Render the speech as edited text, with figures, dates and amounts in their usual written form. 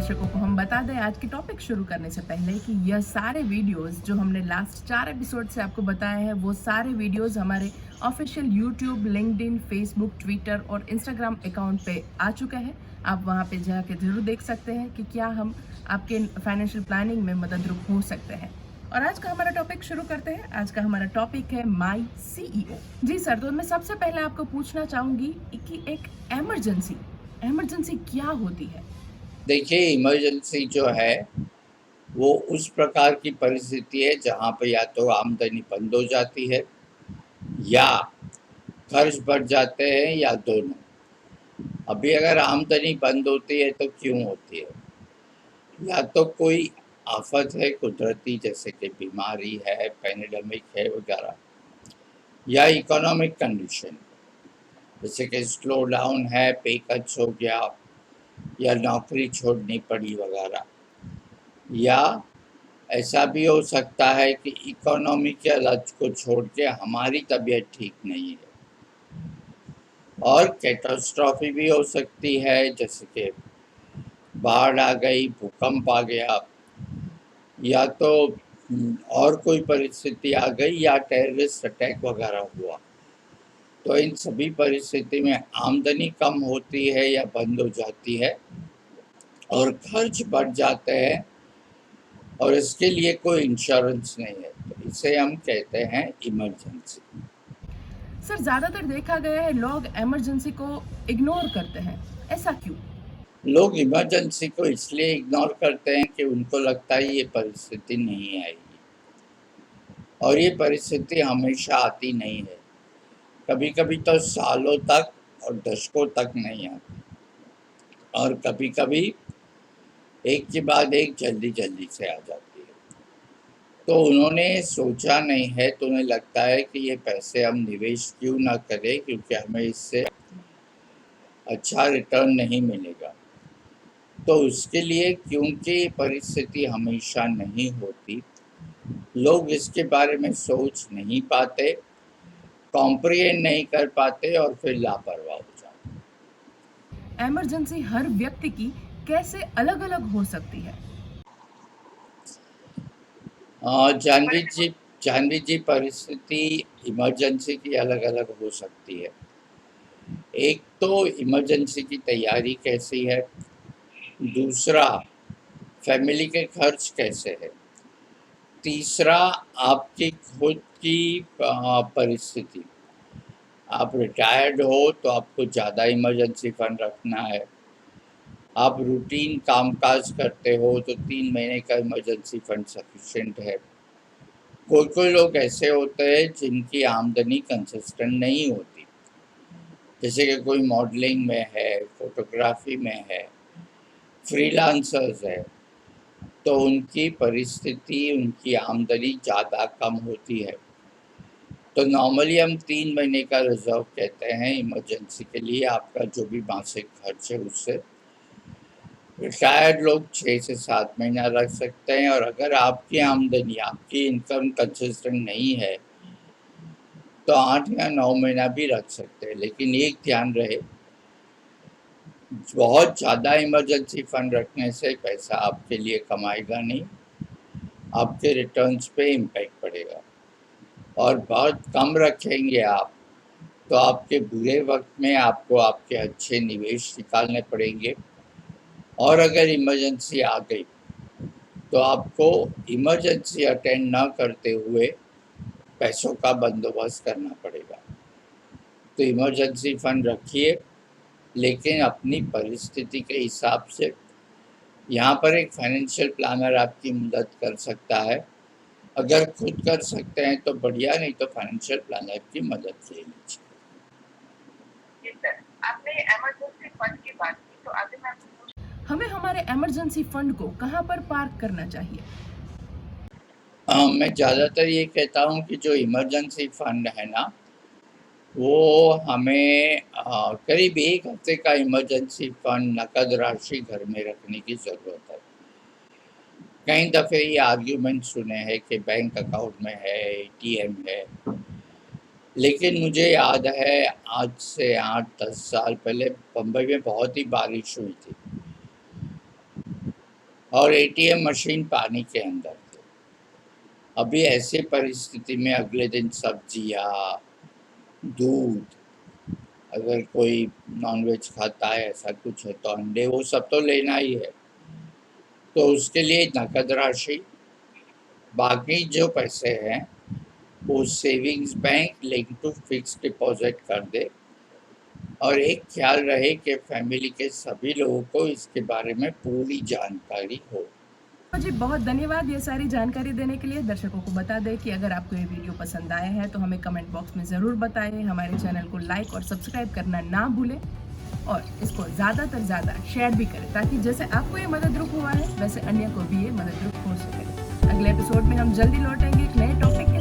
दर्शकों को हम बता दें आज की टॉपिक शुरू करने से पहले कि यह सारे वीडियोस जो हमने लास्ट 4 एपिसोड से आपको बताए हैं वो सारे वीडियोस हमारे official YouTube, LinkedIn, Facebook, Twitter और इंस्टाग्राम अकाउंट पे आ चुका है। आप वहाँ पे जाके जरूर देख सकते हैं कि क्या हम आपके फाइनेंशियल प्लानिंग में मददरूप हो सकते हैं। और आज का हमारा टॉपिक शुरू करते हैं। आज का हमारा टॉपिक है माई सीईओ। जी सर, तो मैं सबसे पहले आपको पूछना चाहूंगी कि एक इमरजेंसी क्या होती है? देखिए, इमरजेंसी जो है वो उस प्रकार की परिस्थिति है जहाँ पे या तो आमदनी बंद हो जाती है या खर्च बढ़ जाते हैं या दोनों। अभी अगर आमदनी बंद होती है तो क्यों होती है? या तो कोई आफत है कुदरती, जैसे कि बीमारी है, पैंडेमिक है वगैरह, या इकोनॉमिक कंडीशन जैसे कि स्लो डाउन है, पे कट्स हो गया या नौकरी छोड़नी पड़ी वगैरह। या ऐसा भी हो सकता है कि इकोनॉमी के लक्ष्य को छोड़ के हमारी तबीयत ठीक नहीं है। और कैटास्ट्रॉफी भी हो सकती है, जैसे कि बाढ़ आ गई, भूकंप आ गया, या तो और कोई परिस्थिति आ गई, या टेररिस्ट अटैक वगैरह हुआ। तो इन सभी परिस्थिति में आमदनी कम होती है या बंद हो जाती है और खर्च बढ़ जाते हैं और इसके लिए कोई इंश्योरेंस नहीं है, तो इसे हम कहते हैं इमरजेंसी। सर, ज्यादातर देखा गया है लोग इमरजेंसी को इग्नोर करते हैं, ऐसा क्यों? लोग इमरजेंसी को इसलिए इग्नोर करते हैं कि उनको लगता है ये परिस्थिति नहीं आएगी, और ये परिस्थिति हमेशा आती नहीं है। कभी कभी तो सालों तक और दशकों तक नहीं आती, और कभी कभी एक के बाद एक जल्दी जल्दी से आ जाती है। तो उन्होंने सोचा नहीं है, तो उन्हें लगता है कि ये पैसे हम निवेश क्यों ना करें, क्योंकि हमें इससे अच्छा रिटर्न नहीं मिलेगा। तो उसके लिए, क्योंकि परिस्थिति हमेशा नहीं होती, लोग इसके बारे में सोच नहीं पाते, कॉम्प्रिहेंड नहीं कर पाते और फिर लापरवाह हो जाते। इमरजेंसी हर व्यक्ति की कैसे अलग अलग हो सकती है? जानवी जी, परिस्थिति इमरजेंसी की अलग अलग हो सकती है। एक तो इमरजेंसी की तैयारी कैसी है, दूसरा फैमिली के खर्च कैसे है, तीसरा आपकी खुद की परिस्थिति। आप रिटायर्ड हो तो आपको ज़्यादा इमरजेंसी फंड रखना है। आप रूटीन कामकाज करते हो तो 3 महीने का इमरजेंसी फंड सफिशिएंट है। कोई कोई लोग ऐसे होते हैं जिनकी आमदनी कंसिस्टेंट नहीं होती, जैसे कि कोई मॉडलिंग में है, फोटोग्राफी में है, फ्रीलांसर्स है, तो उनकी परिस्थिति, उनकी आमदनी ज़्यादा कम होती है। तो नॉर्मली हम 3 महीने का रिजर्व कहते हैं इमरजेंसी के लिए, आपका जो भी मासिक खर्च है उससे। रिटायर्ड लोग 6 से 7 महीना रख सकते हैं, और अगर आपकी आमदनी, आपकी इनकम कंसिस्टेंट नहीं है तो 8 या 9 महीना भी रख सकते हैं। लेकिन एक ध्यान रहे, बहुत ज़्यादा इमरजेंसी फंड रखने से पैसा आपके लिए कमाएगा नहीं, आपके रिटर्न्स पे इम्पैक्ट पड़ेगा। और बहुत कम रखेंगे आप तो आपके बुरे वक्त में आपको आपके अच्छे निवेश निकालने पड़ेंगे, और अगर इमरजेंसी आ गई तो आपको इमरजेंसी अटेंड न करते हुए पैसों का बंदोबस्त करना पड़ेगा। तो इमरजेंसी फंड रखिए, लेकिन अपनी परिस्थिति के हिसाब से। यहाँ पर एक फाइनेंशियल प्लानर आपकी मदद कर सकता है। अगर खुद कर सकते हैं तो बढ़िया, नहीं तो फाइनेंशियल प्लानर की मदद ले लीजिए। आपने इमरजेंसी फंड की बात की, तो आगे मैं हमें हमारे इमरजेंसी फंड को कहाँ पर पार्क करना चाहिए? मैं ज़्यादातर ये कहता हूँ कि जो इमरजेंसी फंड है ना, वो हमें करीब 1 हफ्ते का इमरजेंसी फंड नकद राशि घर में रखने की ज़रूरत है। कई दफ़े ये आर्ग्यूमेंट सुने हैं कि बैंक अकाउंट में है, एटीएम है, लेकिन मुझे याद है आज से 8-10 साल पहले बम्बई में बहुत ही बारिश हुई थी, और एटीएम मशीन पानी के अंदर थे। अभी ऐसी परिस्थिति में अगले दिन सब्जियाँ, दूध, अगर कोई नॉनवेज खाता है ऐसा कुछ है तो अंडे, वो सब तो लेना ही है। तो उसके लिए नकद राशि, बाकी जो पैसे हैं वो savings bank link to fix deposit कर दे। और एक ख्याल रहे कि फैमिली के सभी लोगों को इसके बारे में पूरी जानकारी हो। तो जी बहुत धन्यवाद ये सारी जानकारी देने के लिए। दर्शकों को बता दें कि अगर आपको ये वीडियो पसंद आया है तो हमें कमेंट बॉक्स में ज़रूर बताएं। हमारे चैनल को लाइक और सब्सक्राइब करना ना भूलें और इसको ज़्यादातर ज़्यादा शेयर भी करें ताकि जैसे आपको ये मददरूप हुआ है वैसे अन्य को भी ये मददरूप हो सके। अगले एपिसोड में हम जल्दी लौटेंगे एक नए टॉपिक